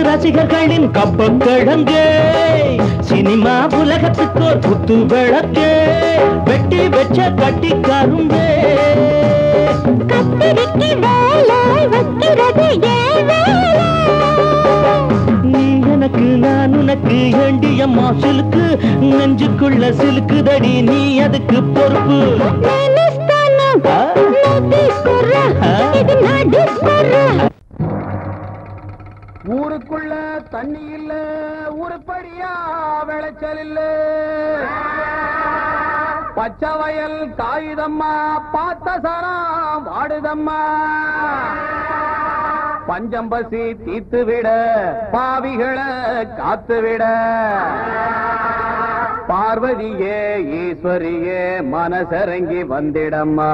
ரசிகர்களின் கப்பக்கிழங்கே சினிமா உலகத்துக்கு ஒரு குத்து விளக்கே வெட்டி வெச்ச கட்டி கரும்பே கத்திரிக்கு வேலை வைக்கிறது நீ எனக்கு நான் உனக்கு ஏண்டியம்மா சிலுக்கு நெஞ்சுக்குள்ள சிலுக்குதடி நீ அதுக்கு பொறுப்பு ஊருக்குள்ள தண்ணி இல்ல ஊருப்படியா விளைச்சல் இல்ல பச்சை வயல் காயுதம்மா பார்த்த சரம் வாடுதம்மா பஞ்சம்பசி தீர்த்து விட பாவிகளை காத்து விட பார்வதியே ஈஸ்வரியே மனசரங்கி வந்திடம்மா.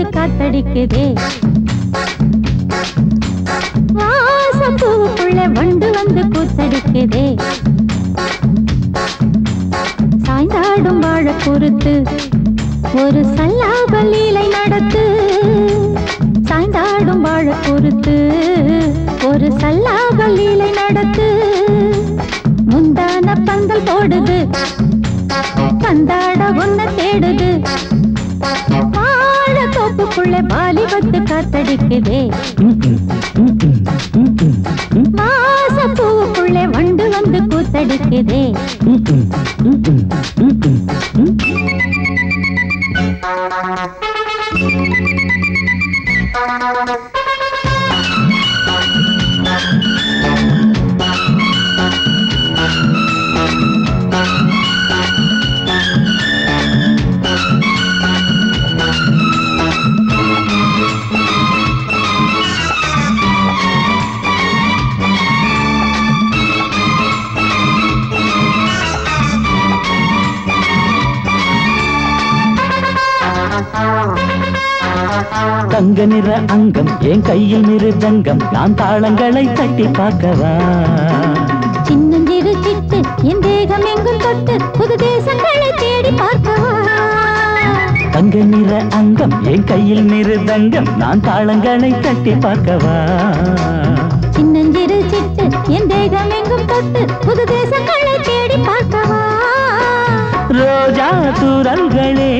காத்தடிக்குதே வாசப்பூக்குள்ள வண்டு வந்து கூத்தடிக்குதே சாய்ந்தாடும் வாழ பொறுத்து ஒரு சல்லாப லீலை நடத்து சாய்ந்தாடும் வாழ பொறுத்து ஒரு சல்லாப லீலை நடத்து முந்தான பந்தல் போடுது பந்தாட ஒன்ன தேடுது தோப்புக்குள்ளே வாலிபத்து காத்தடிக்குதே வாசப்பூவுக்குள்ளே வண்டு வந்து கூத்தடிக்குதே தங்க நிற அங்கம் என் கையில் மிருதங்கம் நான் தாளங்களை தட்டி பார்க்கவா சின்னஞ்சிறு சிட்டு என் தேகம் எங்கும் தொட்டு புது தேசங்களை தேடி பார்க்கவா தங்க நிற அங்கம் என் கையில் மிருதங்கம் நான் தாளங்களை தட்டி பார்க்கவா சின்னஞ்சிறு சிட்டு என் தேகம் எங்கும் தொட்டு புது தேசங்களை தேடி பார்க்கவா ரோஜா தூரல்களே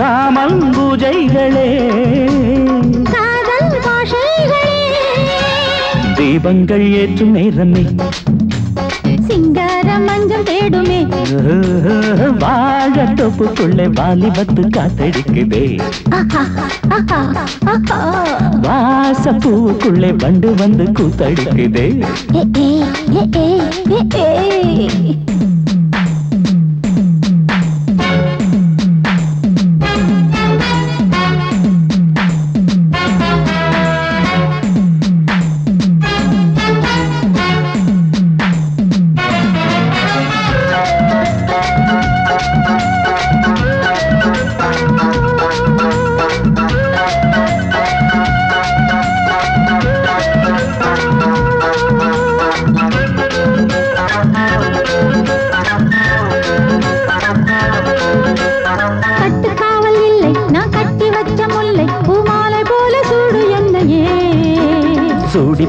காமல் பூஜைகளே காதல் பாஷைகளே தீபங்கள் ஏற்றும் நேரமே சிங்கார மஞ்சள் தேடுமே வாழ தொப்புக்குள்ளே வாலிபத்து காத்தடிக்குதே வாசப்பூவுக்குள்ளே வண்டு வந்து கூத்தடிக்குதே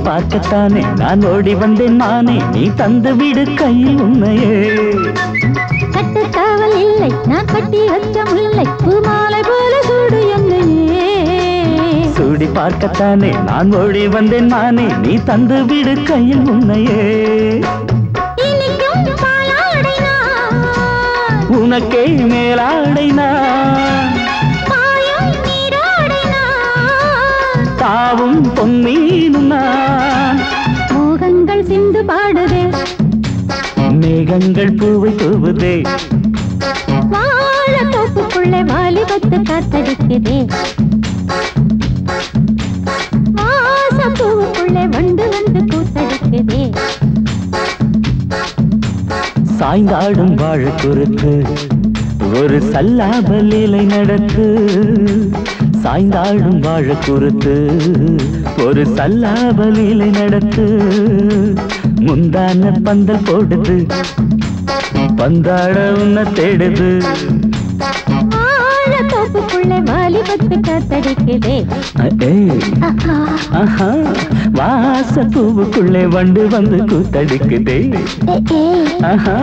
பார்க்கத்தானே நான் ஓடி வந்தேன் மானே, நீ தந்து விடு கையில் உன்னையே. கட்டுக்காவல் இல்லை, நான் கட்டி வச்ச முல்லை, பூமாலை போல சூடு என்னையே. சூடி பார்க்கத்தானே நான் ஓடி வந்தேன் மானே, நீ தந்து விடு கையில் உன்னையே. இனிக்கும் பாலாடை நான், உனக்கே மேலாடை நான், பாயும் நீராடை நான், தாவும் பொன்னீனும் நான். மோகங்கள் சிந்து பாடுதே, மேகங்கள் பூவை தூவுதே, வாழ தோப்புக்குள்ளே வாலிபத்து காத்தடிக்குதே, வாசம் பூவுக்குள்ளே வண்டு வந்து கூத்தடிக்குதே. சாய்ந்தாடும் வாழ குறுக்கு ஒரு சல்லாப லீலை நடத்து. சாய்ந்தாடும் வாழ குறுக்கு ஒரு சல்லாப லீலை நடத்து. முந்தான பந்தல் போடுது, பந்தாட உன்னை தேடுது, வாழ தோப்புக்குள்ளே வாலிபத்து காத்தடிக்குதே. ஆஹா, வாச பூவுக்குள்ளே வண்டு வந்து கூத்தடிக்குதே. ஆஹா.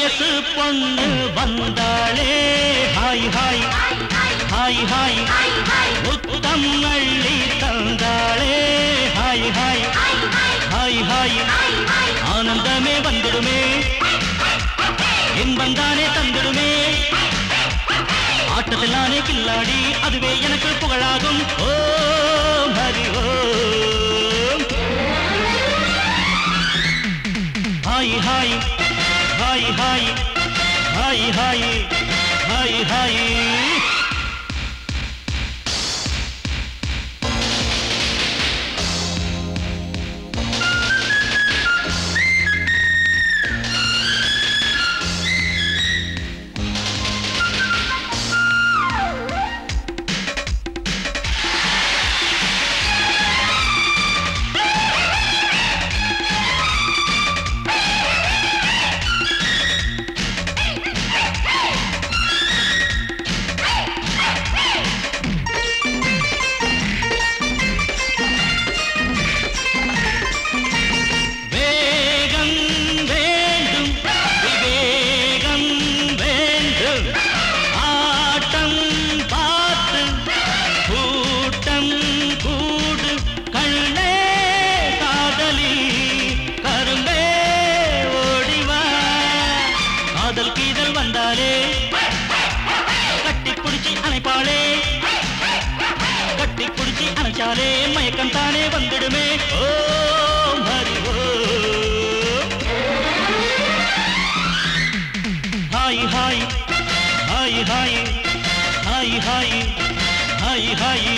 வயசு பொண்ணு வந்தாளே ஹாய் ஹாய் ஹாய் ஹாய் முத்தம் அள்ளி தந்தாளே ஹாய் ஹாய் ஹாய் ஹாய் ஆனந்தமே வந்துடுமே இன்பந்தானே தந்துடுமே ஆட்டத்தில் நானே கில்லாடி அதுவே எனக்கு புகழாகும் ஓம் ஹரி ஓம் hi hi hi hi hi hi hi hi மயக்கம் தானே வந்துடுமே ஓம் ஹரி ஓம் hi hi hi hi hi hi hi hi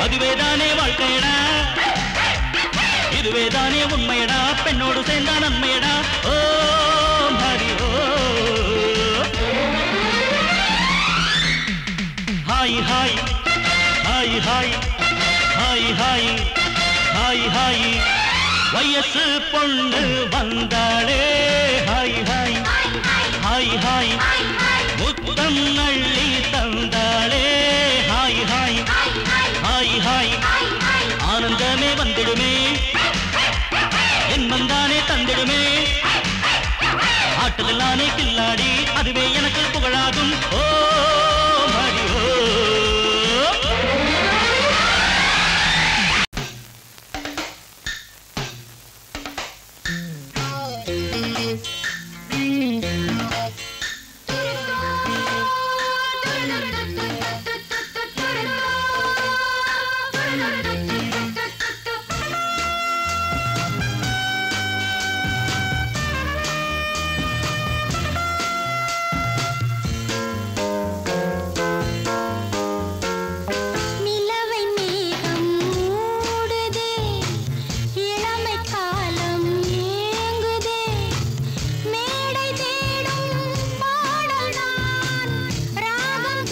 அதுவேதானே வாழ்க்கையடா இதுவேதானே உண்மையடா பெண்ணோடு சேர்ந்தா நன்மையடா ஓம் ஹரி ஓம் hi hi hi hi hi hi hi hi வயசு பொண்ணு வந்தாளே ஹாய் ஹாய் ஹாய் ஹாய் முத்தம் அள்ளி தந்தாளே ஹாய் ஹாய் ஹாய் ஹாய் ஆனந்தமே வந்துடுமே என்பந்தானே தந்திடுமே ஆட்டத்தில் நானே கில்லாடி அதுவே எனக்கு புகழாகும் ஓம் ஹரி ஓம் தேடும் பாடல்தான் ராகம்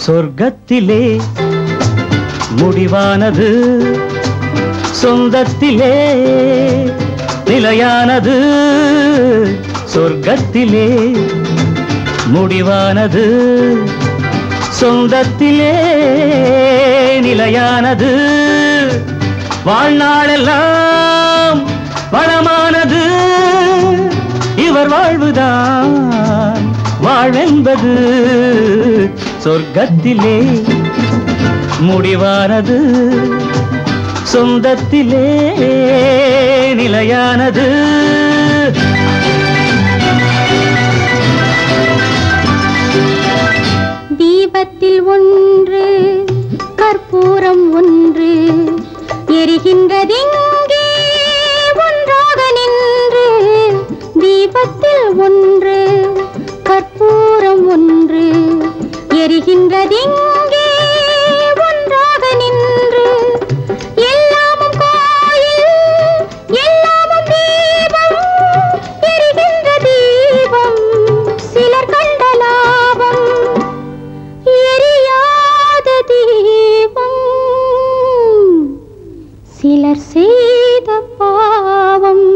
சொர்க்கத்திலே முடிவானது, சொந்தத்திலே நிலையானது. சொர்க்கத்திலே முடிவானது, சொந்தத்திலே நிலையானது. வாழ்நாளெல்லாம் வளமானது, இவர் வாழ்வுதான் வாழ்வென்பது. சொர்க்கத்திலே முடிவானது, சொந்தத்திலே நிலையானது. தீபத்தில் ஒன்று கற்பூரம் ஒன்று எரிகின்றதிங்கே ஒன்றாக நின்று. தீபத்தில் ஒன்று கற்பூரம் ஒன்று எரிகின்றதிங்கே ஒன்றாக நின்று. எல்லாமும் கோயில் எல்லாமும் தீபம், எரிகின்ற தீபம் சிலர் கண்ட லாபம், எரியாத தீபம் சிலர் செய்த பாவம்.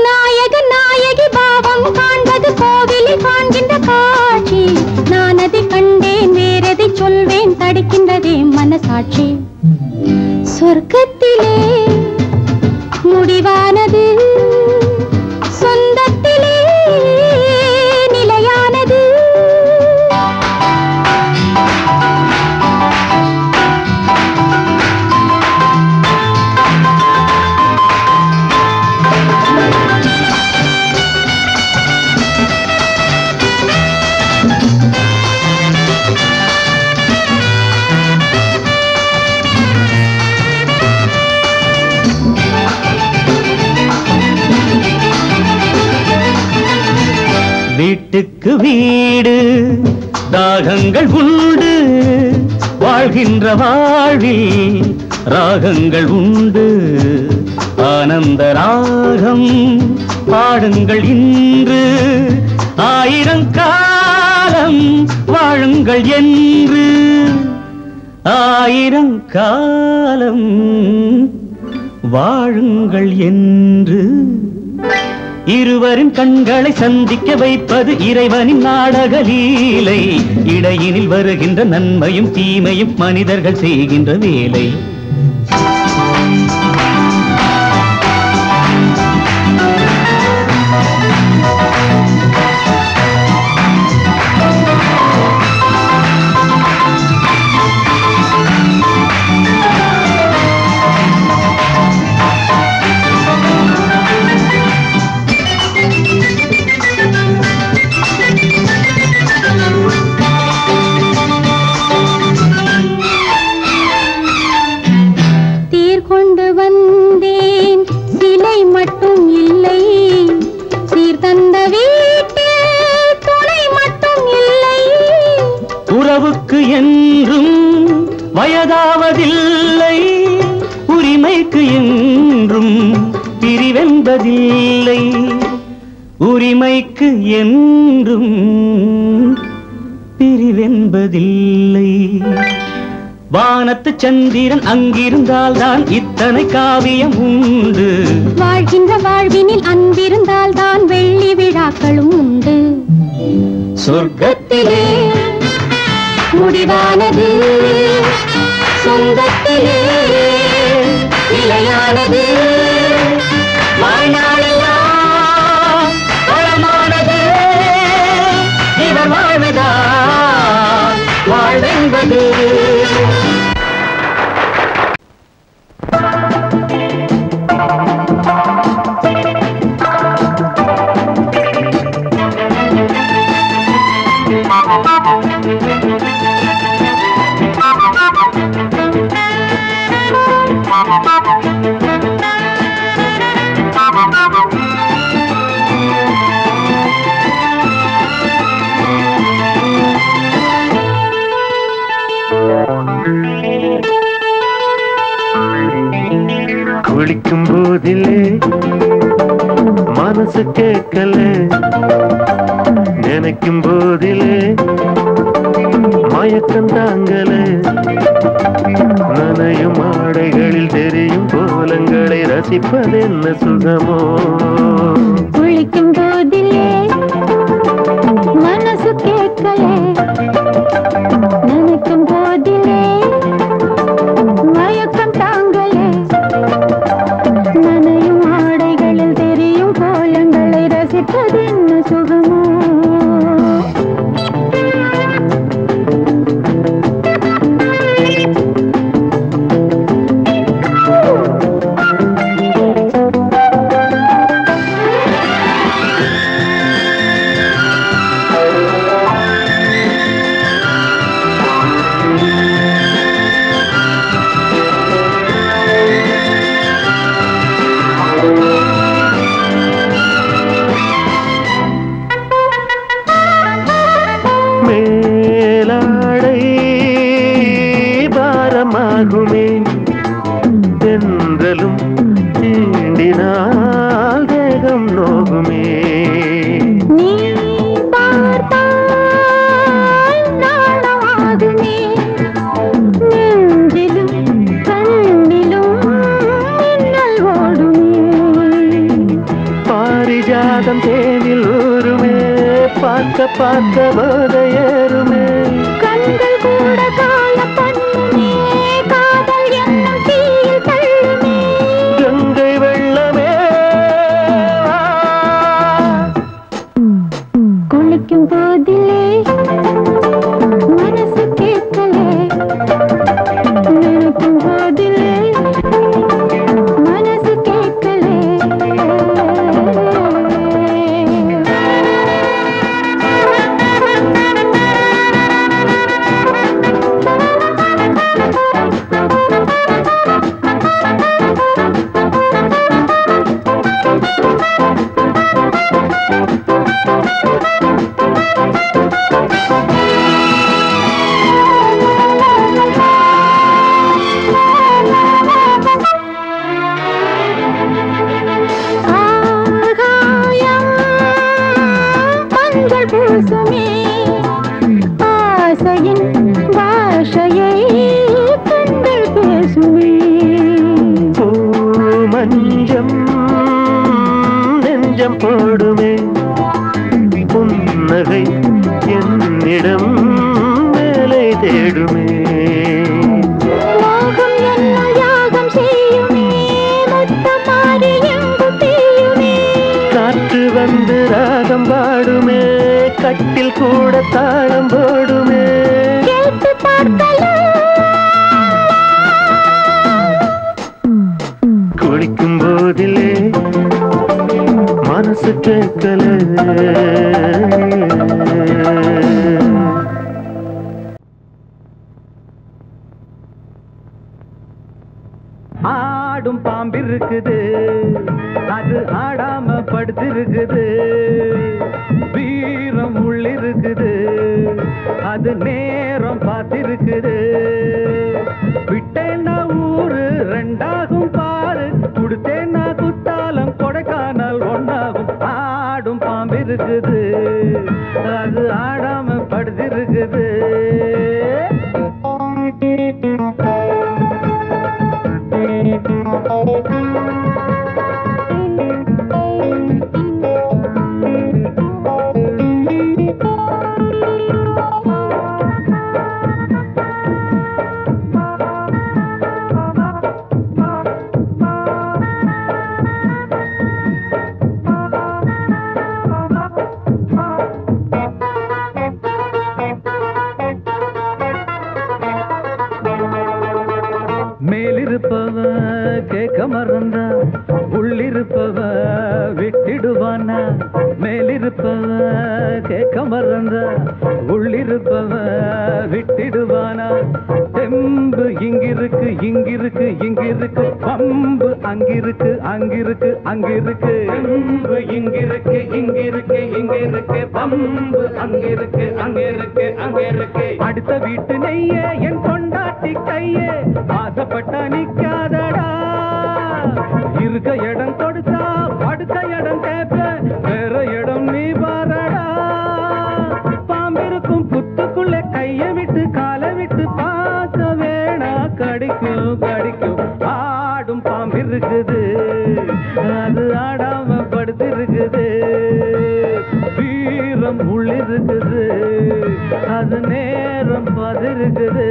நாயகன் நாயகி பாவம் காண்பது கோவிலில் காண்கின்ற காட்சி. நான் அதை கண்டேன், வேறதை சொல்வேன், தடுக்கின்றதே மனசாட்சி. சொர்க்கத்திலே முடிவானது, வீட்டுக்கு வீடு தாகங்கள் உண்டு வாழ்கின்ற வாழ்வில் ராகங்கள் உண்டு ஆனந்த ராகம் பாடுங்கள் இன்று ஆயிரம் காலம் வாழுங்கள் என்று ஆயிரம் காலம் வாழுங்கள் என்று இருவரின் கண்களை சந்திக்க வைப்பது இறைவனின் நாடக லீலை இடையினில் வருகின்ற நன்மையும் தீமையும் மனிதர்கள் செய்கின்ற வேலை உறவுக்கு என்றும் வயதாவதில்லை உரிமைக்கு என்றும் பிரிவென்பதில்லை உரிமைக்கு என்றும் பிரிவென்பதில்லை வானத்து சந்திரன் அங்கிருந்தால் தான் இத்தனை காவியம் உண்டு வாழ்கின்ற வாழ்வினில் அன்பிருந்தால் தான் வெள்ளி விழாக்களும் உண்டு சொர்க்கத்திலே முடிவானது சொந்தத்திலே நிலையானது வாழ்நாளெல்லாம் வளமானது இவர் வாழ்வதால் வாழ்வென்பது குளிக்கும் போதிலே மனசு கேட்கல நினைக்கும் போதிலே மயக்கம் தாங்கல நனையும் ஆடைகளில் தெரியும் கோலங்களை ரசிப்பது என்ன சுகமோ குளிக்கும் போதிலே மனசு கேட்கல நினைக்கும் போதிலே மயக்கம் தாங்கலே நனையும் ஆடைகளில் தெரியும் கோலங்களை ரசிப்பது என்ன சுகமோ மேலாடை பாரமாகுமே தென்றலும் தீண்டினால் தேகம் நோகுமே நீ பார்த்தால் நாணமாகுமே நெஞ்சிலும் கண்ணிலும் மின்னல் ஓடுமே பாரிஜாதம் தேனில் ஊருமே பார்க்க பார்க்க போதையேறுமே கண்கள் கூட கால பண்ணுமே காதல் என்னும் தீயில் தள்ளுமே கங்கை வெள்ளமே குளிக்கும் போதிலே மனசு கேட்கலே நினைக்கும் போதிலே மனசு கேட்கலே மஞ்சம் போடுமே புன்னகை என்னிடம் மேலே தேடுமே மோகம் என்ன யாகம் செய்யுமே முத்தமாரி எங்கும் பெய்யுமே காற்று வந்து ராகம் பாடுமே கட்டில் கூட தாளம் போடுமே கேட்டு பார்க்கலாம் குளிக்கும் போதிலே மனசு கேட்கல ஆடும் பாம்பிருக்குது அது ஆடாம படுத்திருக்குது வீரம் உள்ளிருக்குது அது நேரம் பார்த்திருக்குது விட்டேன்னா ஊரு ரெண்டாகும் பாரு கொடுத்தேன்னா குத்தாலம் கொடைக்கானல் ஒன்னாகும் ஆடும் பாம்பிருக்குது அது ஆடாம படுத்திருக்குது மேலிருப்பவ கேட்க மறந்தா உள்ளிருப்பவ விட்டிடுவானா மேலிருப்பவ கேட்க மறந்தா உள்ளிருப்பவ விட்டிடுவானா தெம்பு இங்கிருக்கு இங்கிருக்கு இங்கிருக்கு பம்பு அங்கிருக்கு அங்கிருக்கு அங்கிருக்கு தெம்பு இங்கிருக்கு இங்கிருக்கு இங்கிருக்கு பம்பு அங்கிருக்கு அங்கிருக்கு அங்கிருக்கு அடுத்த வீட்டு நெய்ய என் கொண்டாட்டி கையே ஆசைப்பட்ட நிக்காதடா இருக்க இடம் கொடுத்தா படுத்த இடம் கேட்ப வேற இடம் நீ பாரடா பாம்பிருக்கும் புத்துக்குள்ள கைய விட்டு காலை விட்டு பார்க்க வேணா கடிக்கும் கடிக்கும் ஆடும் பாம்பிருக்குது அது ஆடாம படுத்திருக்குது வீரம் உள்ளிருக்குது அது நேரம் பதிருக்குது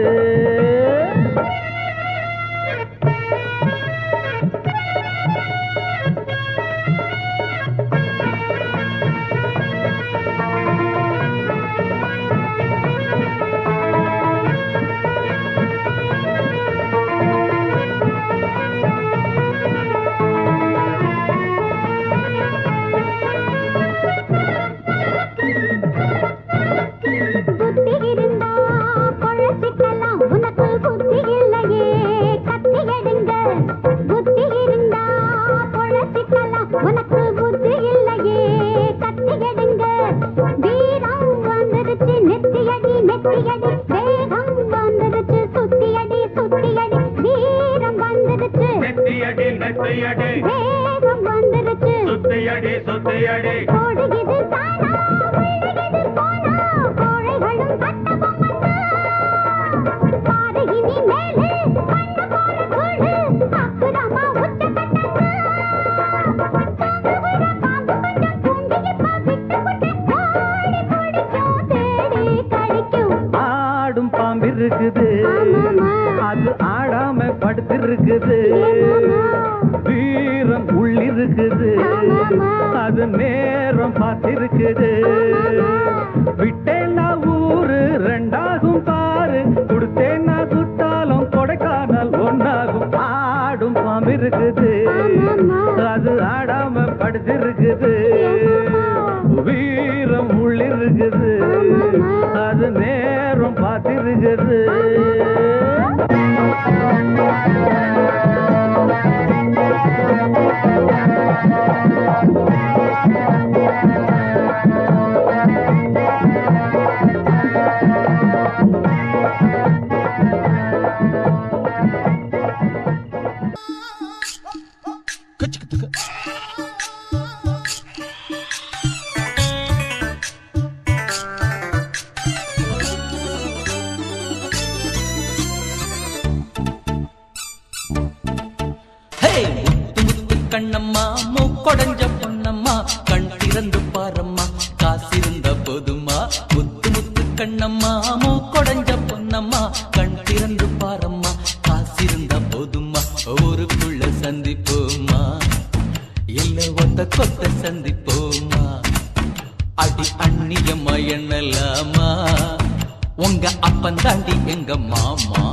அது ஆடாம படுத்திருக்குது வீரம் உள்ளிருக்குது அது நேரம் பார்த்திருக்குது விட்டேன்னா ஊரு ரெண்டாகும் பாரு கொடுத்தேன்னா குத்தாலம் கொடைக்கானல் ஒன்னாகும் ஆடும் பாம்பிருக்குது அது ஆடாம படுத்திருக்குது வீரம் உள்ளிருக்குது அது நேரம் பார்த்திருக்குது கண்ணம்மா மூக்கொடைஞ்ச பொண்ணு பொன்னம்மா கண் திறந்து பாரம்மா காசிருந்த போதுமா முத்து முத்து கண்ணம்மா மூக்கொடைஞ்ச பொன்னம்மா கண் திறந்து பாரம்மா காசிருந்த போதுமா ஊருக்குள்ள சந்திப்போமா இல்ல ஒத்த கொத்த சந்திப்போமா அடி அண்ணியம்மா என்னலாமா உங்க அப்பன் தாண்டி எங்க மாமா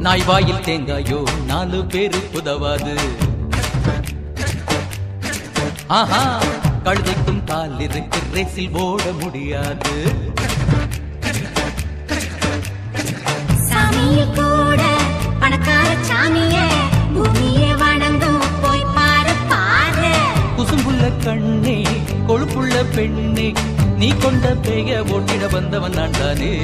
நாய் வாயில் தேங்காயோ 4 பேரு புதவாது ஆஹா கழுதைக்கும் கால் இருக்கு ரேசில் ஓட முடியாது சாமியை கூட பணக்கார சாமியே பூமியே வணங்கும் போய் பாரு பாரு குசும்புள்ள கண்ணே கொழுப்புள்ள பெண்ணே நீ கொண்ட பேய ஓட்டிட வந்தவன் நான் தானே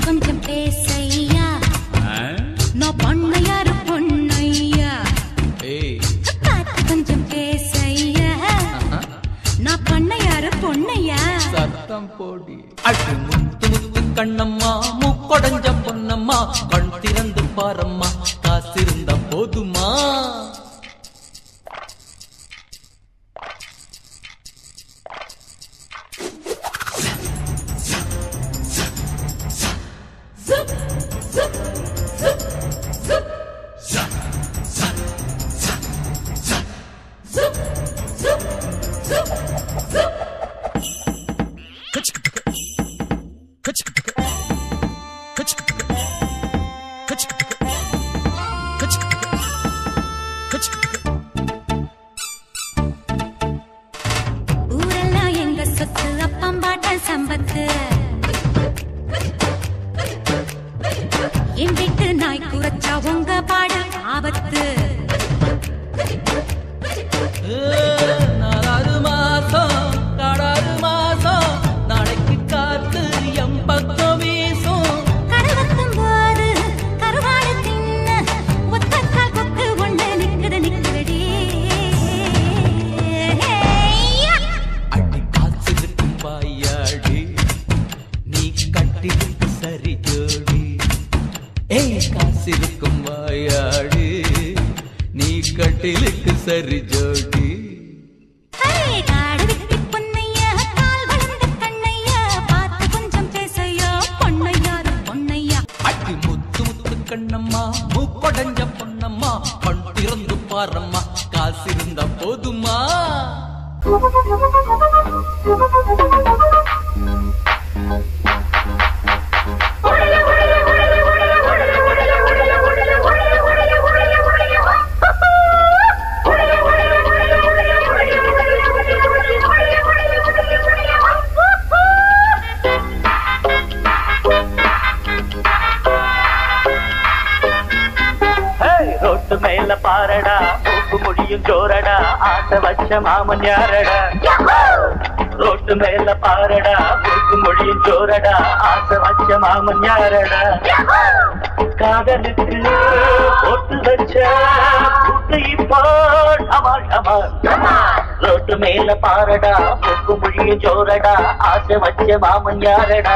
கொஞ்சம் பேசையா நான் பொண்ணையாரு பொண்ணையா பார்த்து கொஞ்சம் பேசையா நான் பொண்ணையாரு பொண்ணையா சத்தம் போடி அடி முத்து முத்து கண்ணம்மா மூக்கொடைஞ்ச பொன்னம்மா கண் திறந்து பாரம்மா காசிருந்த போதுமா ஊரெல்லாம் எங்க சொத்து அப்பம்பாட்ட சம்பத்து என் வீட்டு நாய் குறைச்சா உங்க பாடு ஆபத்து 4 மாசம் காடாறு மாசம் நாளைக்கு காத்து எம்பக்கம் வீசும் கருவத்தும் போது கருவாடு தின்ன ஒத்தக்கால் கொக்கு ஒண்ணு நிக்குதடி அடி காசிருக்கும் வாயாடி நீ கட்டிருக்கு சரி ஜோடி ஏய் காசிருக்கும் வாயாடி நீ கட்டிலுக்கு சரி ஜோடி காடு விட்டு பொன்னையா கால் வளர்ந்த கண்ணையா பார்த்து கொஞ்சம் பேசையா பொன்னையாரு பொன்னையா அடி முத்து முத்து கண்ணம்மா மூக்கொடைஞ்ச பொன்னம்மா கண் திறந்து பாரம்மா காசிருந்த போதுமா ரோட்டு மேல பாரடா மூக்கு முடியும் ஜோரடா ஆசை வச்ச மாமன் யாரடா ரோட்டு மேல பாரடா மூக்கு முடியும் ஜோரடா ஆசை வச்ச மாமன் யாரடா காதலுக்கு போட்டு வச்ச இப்போ ரோட்டு மேல பாரடா மூக்கு முடியும் ஜோரடா ஆசை வச்ச மாமன் யாரடா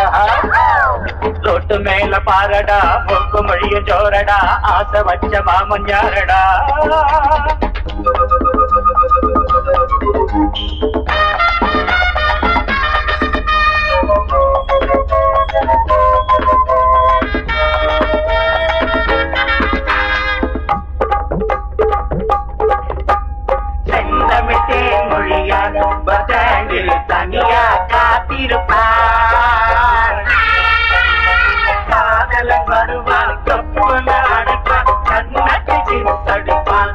ரோட்டு மேல பாரடா மூக்கு முடியும் ஜோரடா ஆசை வச்ச மாமன் யாரடா செந்தமிட்டேன் மொழியான் பதாங்கில் தனியா காத்திருப்பார் காதலன் வருவான் கப்புல அடைப்பான் கண்ணத்தை தடுப்பான்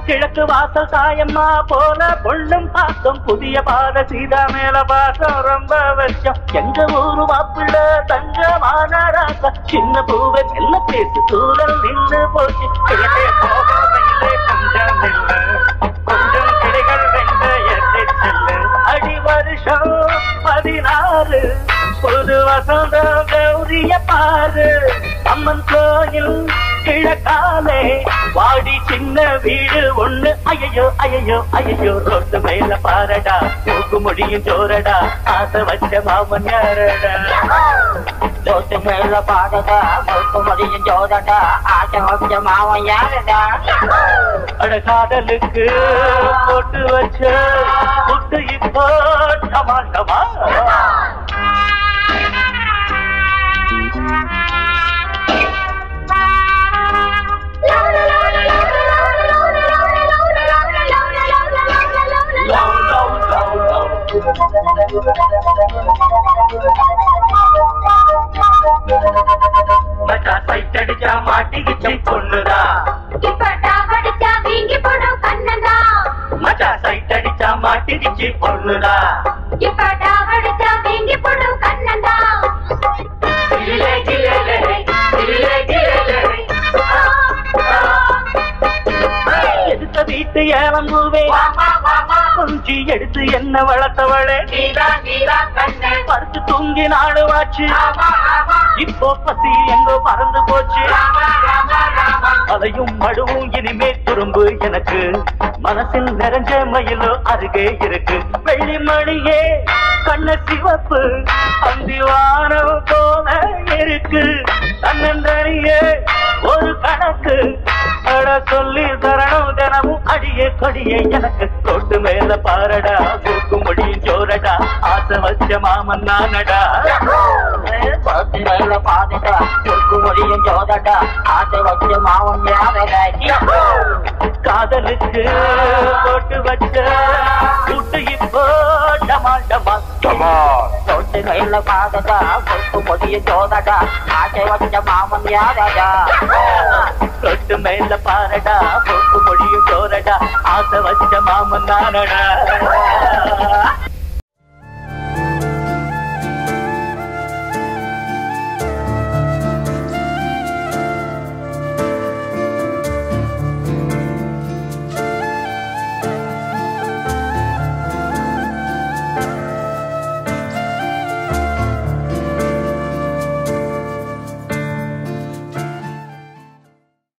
கிழக்கு வாசல் தாயம்மா போல பொண்ணும் பாசம் புதிய பாத சீதா மேல பாசம் ரொம்ப வருஷம் எங்க ஊரு மாப்பிள்ள தங்கமான ராசா சின்ன பூவை மெல்ல பேசு தூரல் நின்று போச்சு கிழக்கே போகவில்லை கொஞ்சம் இல்லை கொஞ்சம் கிளைகள் வென்ற எட்டை செல்லு அடி வருஷம் 16 புது வசந்தம் கௌரிய பாரு அம்மன் கோயில் கிழக்காலே வாடி சின்ன வீடு ஒண்ணு ஐயோ ஐயோ ஐயோ ரோட்டு மேல பாரடா மூக்கு முடியும் ஜோரடா ஆசை வச்ச மாமன் யாரடா ரோட்டு மேல பாரடா மூக்கு முடியும் ஜோரடா ஆசை வச்ச மாமன் யாரடா அட காதலுக்கு போட்டு வச்ச புட்டு இப்போ டமாட்டமா மச்சா சைட்டடிச்சா மாட்டிக்கிச்சு பொண்ணுதா படிச்சா வீங்கி போடும் கண்ணதா மச்சா சைட்டடிச்சா மாட்டிக்கிச்சு பொண்ணுதா படிச்சா வீங்கி போடும் கண்ணதா எடுத்த வீட்டு ஏலம்பூவே கொஞ்சி எடுத்து என்ன வளர்த்தவளே படுத்து தூங்கி நாடுவாச்சு இப்போ பசி எங்கோ பறந்து போச்சு அதையும் மடுவும் இனிமே துரும்பு எனக்கு மனசில் நிறைஞ்ச மயிலோ அருகே இருக்கு வெள்ளி மணியே கண்ண சிவப்பு அந்திவானம் போல இருக்கு தன்னந்தனியே ஒரு கணக்கு அட சொல்லி தரணும் தினமும் அடியே கொடியே எனக்கு தொட்டு மேல பாரடா மூக்கு முடியும் ஜோரடா ஆசை வச்ச மாமன் நானடா தொட்டு மேல பாரடா மூக்கு முடியும் ஜோரடா ஆசை வச்ச மாமன் யாரடா காதலுக்கு போட்டு வச்ச கூட்டு இப்போ டமா டமா தொட்டு மேல பாரடா மூக்கு முடியும் ஜோரடா ஆசை வச்ச மாமன் யாரடா தொட்டு மேல பாரடா மூக்கு முடியும் ஜோரடா ஆசை வச்ச மாமன் நானடா